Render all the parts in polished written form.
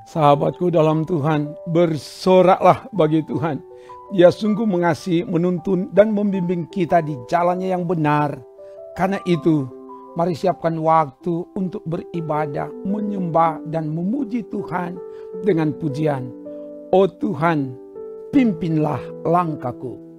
Sahabatku dalam Tuhan, bersoraklah bagi Tuhan. Dia sungguh mengasihi, menuntun, dan membimbing kita di jalannya yang benar. Karena itu, mari siapkan waktu untuk beribadah, menyembah, dan memuji Tuhan dengan pujian. Oh Tuhan, pimpinlah langkahku.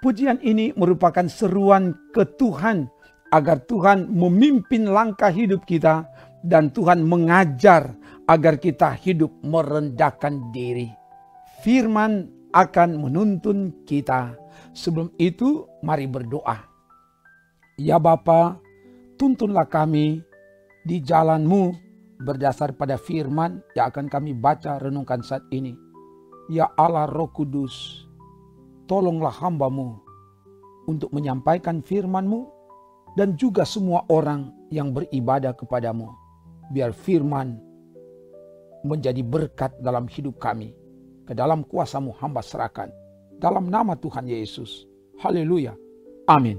Pujian ini merupakan seruan ke Tuhan agar Tuhan memimpin langkah hidup kita dan Tuhan mengajar agar kita hidup merendahkan diri. Firman akan menuntun kita. Sebelum itu mari berdoa. Ya Bapa, tuntunlah kami di jalan-Mu berdasar pada firman yang akan kami baca renungkan saat ini. Ya Allah Roh Kudus, tolonglah hamba-Mu untuk menyampaikan firman-Mu dan juga semua orang yang beribadah kepadamu. Biar firman menjadi berkat dalam hidup kami. Ke dalam kuasa-Mu hamba serahkan. Dalam nama Tuhan Yesus. Haleluya. Amin.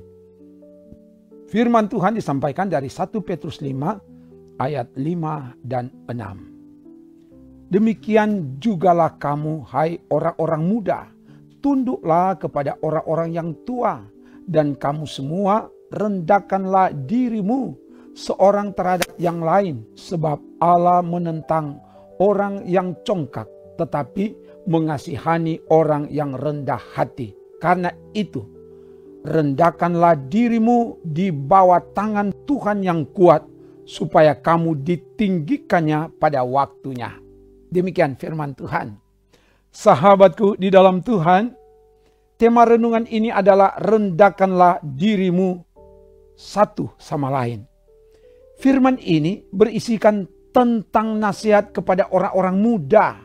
Firman Tuhan disampaikan dari 1 Petrus 5 ayat 5 dan 6. Demikian jugalah kamu, hai orang-orang muda. Tunduklah kepada orang-orang yang tua, dan kamu semua rendahkanlah dirimu seorang terhadap yang lain, sebab Allah menentang orang yang congkak, tetapi mengasihani orang yang rendah hati. Karena itu, rendahkanlah dirimu di bawah tangan Tuhan yang kuat, supaya kamu ditinggikannya pada waktunya. Demikian firman Tuhan. Sahabatku di dalam Tuhan, tema renungan ini adalah rendahkanlah dirimu satu sama lain. Firman ini berisikan tentang nasihat kepada orang-orang muda.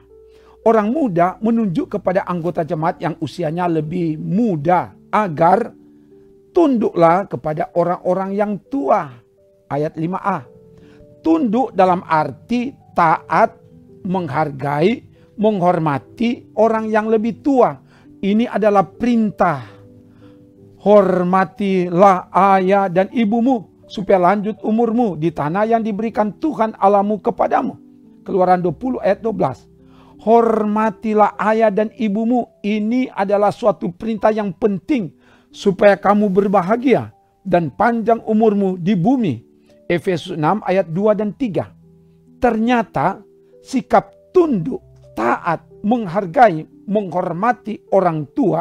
Orang muda menunjuk kepada anggota jemaat yang usianya lebih muda agar tunduklah kepada orang-orang yang tua. Ayat 5a. Tunduk dalam arti taat, menghargai, menghormati orang yang lebih tua. Ini adalah perintah. Hormatilah ayah dan ibumu supaya lanjut umurmu di tanah yang diberikan Tuhan Allahmu kepadamu. Keluaran 20 ayat 12. Hormatilah ayah dan ibumu. Ini adalah suatu perintah yang penting supaya kamu berbahagia dan panjang umurmu di bumi. Efesus 6 ayat 2 dan 3. Ternyata sikap tunduk, taat, menghargai, menghormati orang tua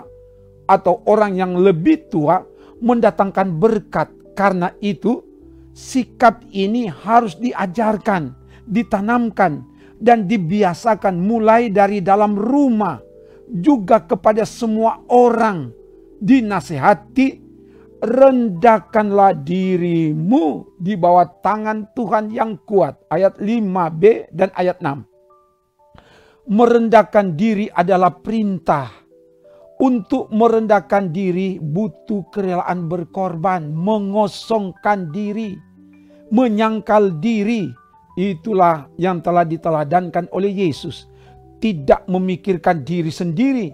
atau orang yang lebih tua mendatangkan berkat. Karena itu, sikap ini harus diajarkan, ditanamkan, dan dibiasakan mulai dari dalam rumah. Juga kepada semua orang dinasihati, rendahkanlah dirimu di bawah tangan Tuhan yang kuat. Ayat 5b dan ayat 6. Merendahkan diri adalah perintah. Untuk merendahkan diri butuh kerelaan berkorban, mengosongkan diri, menyangkal diri. Itulah yang telah diteladankan oleh Yesus. Tidak memikirkan diri sendiri,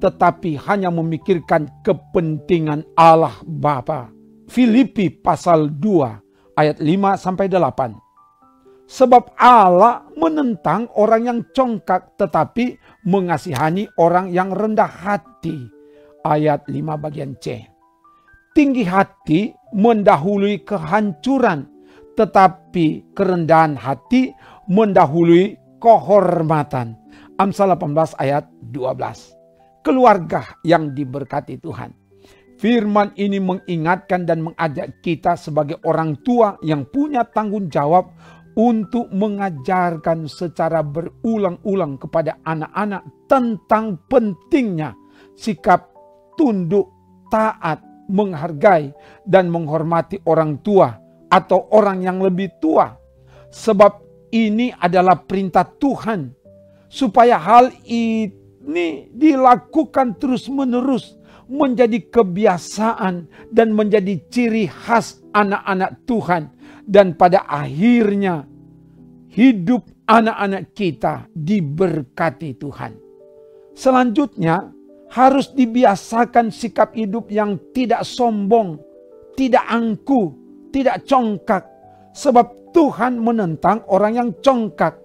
tetapi hanya memikirkan kepentingan Allah Bapa. Filipi pasal 2 ayat 5-8. Sebab Allah menentang orang yang congkak, tetapi mengasihani orang yang rendah hati. Ayat 5 bagian C. Tinggi hati mendahului kehancuran, tetapi kerendahan hati mendahului kehormatan. Amsal 18 ayat 12. Keluarga yang diberkati Tuhan. Firman ini mengingatkan dan mengajak kita sebagai orang tua yang punya tanggung jawab untuk mengajarkan secara berulang-ulang kepada anak-anak tentang pentingnya sikap tunduk, taat, menghargai, dan menghormati orang tua atau orang yang lebih tua. Sebab ini adalah perintah Tuhan, supaya hal ini dilakukan terus-menerus, menjadi kebiasaan dan menjadi ciri khas anak-anak Tuhan. Dan pada akhirnya hidup anak-anak kita diberkati Tuhan. Selanjutnya harus dibiasakan sikap hidup yang tidak sombong, tidak angkuh, tidak congkak. Sebab Tuhan menentang orang yang congkak.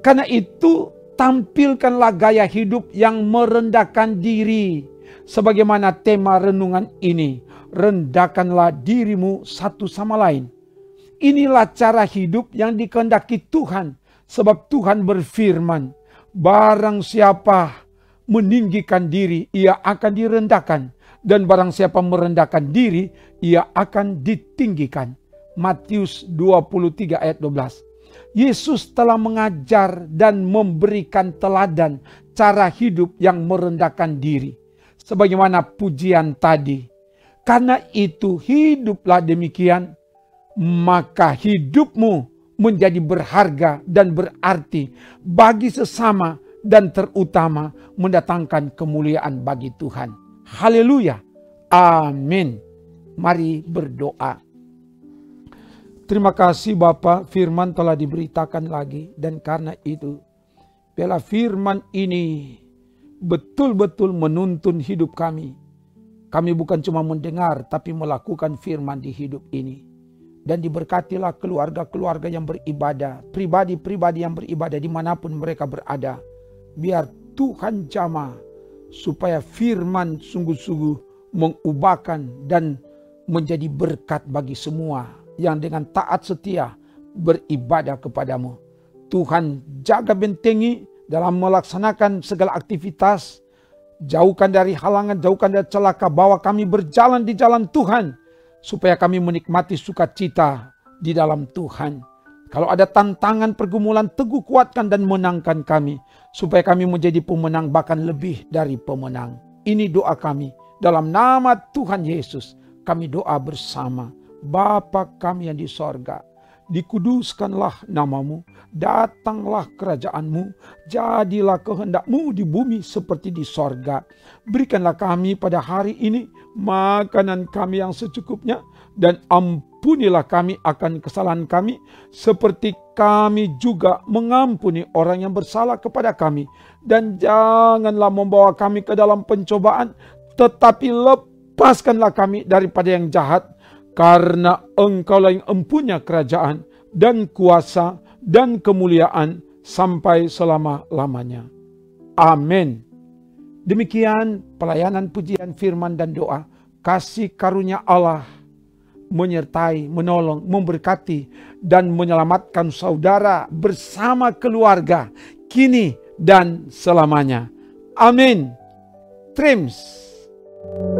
Karena itu tampilkanlah gaya hidup yang merendahkan diri. Sebagaimana tema renungan ini, rendahkanlah dirimu satu sama lain. Inilah cara hidup yang dikehendaki Tuhan. Sebab Tuhan berfirman, barang siapa meninggikan diri, ia akan direndahkan. Dan barang siapa merendahkan diri, ia akan ditinggikan. Matius 23 ayat 12. Yesus telah mengajar dan memberikan teladan cara hidup yang merendahkan diri. Sebagaimana pujian tadi. Karena itu hiduplah demikian, maka hidupmu menjadi berharga dan berarti bagi sesama dan terutama mendatangkan kemuliaan bagi Tuhan. Haleluya. Amin. Mari berdoa. Terima kasih Bapa, firman telah diberitakan lagi, dan karena itu biarlah firman ini betul-betul menuntun hidup kami. Kami bukan cuma mendengar tapi melakukan firman di hidup ini. Dan diberkatilah keluarga-keluarga yang beribadah, pribadi-pribadi yang beribadah dimanapun mereka berada. Biar Tuhan jamah supaya firman sungguh-sungguh mengubahkan dan menjadi berkat bagi semua yang dengan taat setia beribadah kepadamu. Tuhan jaga bentengi dalam melaksanakan segala aktivitas. Jauhkan dari halangan, jauhkan dari celaka, bawa kami berjalan di jalan Tuhan. Supaya kami menikmati sukacita di dalam Tuhan. Kalau ada tantangan pergumulan, teguh kuatkan dan menangkan kami. Supaya kami menjadi pemenang, bahkan lebih dari pemenang. Ini doa kami. Dalam nama Tuhan Yesus, kami doa bersama. Bapa kami yang di sorga, dikuduskanlah namamu, datanglah kerajaanmu, jadilah kehendakmu di bumi seperti di sorga. Berikanlah kami pada hari ini makanan kami yang secukupnya, dan ampunilah kami akan kesalahan kami, seperti kami juga mengampuni orang yang bersalah kepada kami. Dan janganlah membawa kami ke dalam pencobaan, tetapi lepaskanlah kami daripada yang jahat. Karena Engkaulah yang empunya kerajaan dan kuasa dan kemuliaan sampai selama-lamanya. Amin. Demikian pelayanan pujian firman dan doa. Kasih karunia Allah menyertai, menolong, memberkati, dan menyelamatkan saudara bersama keluarga kini dan selamanya. Amin. Trims. Tuhan.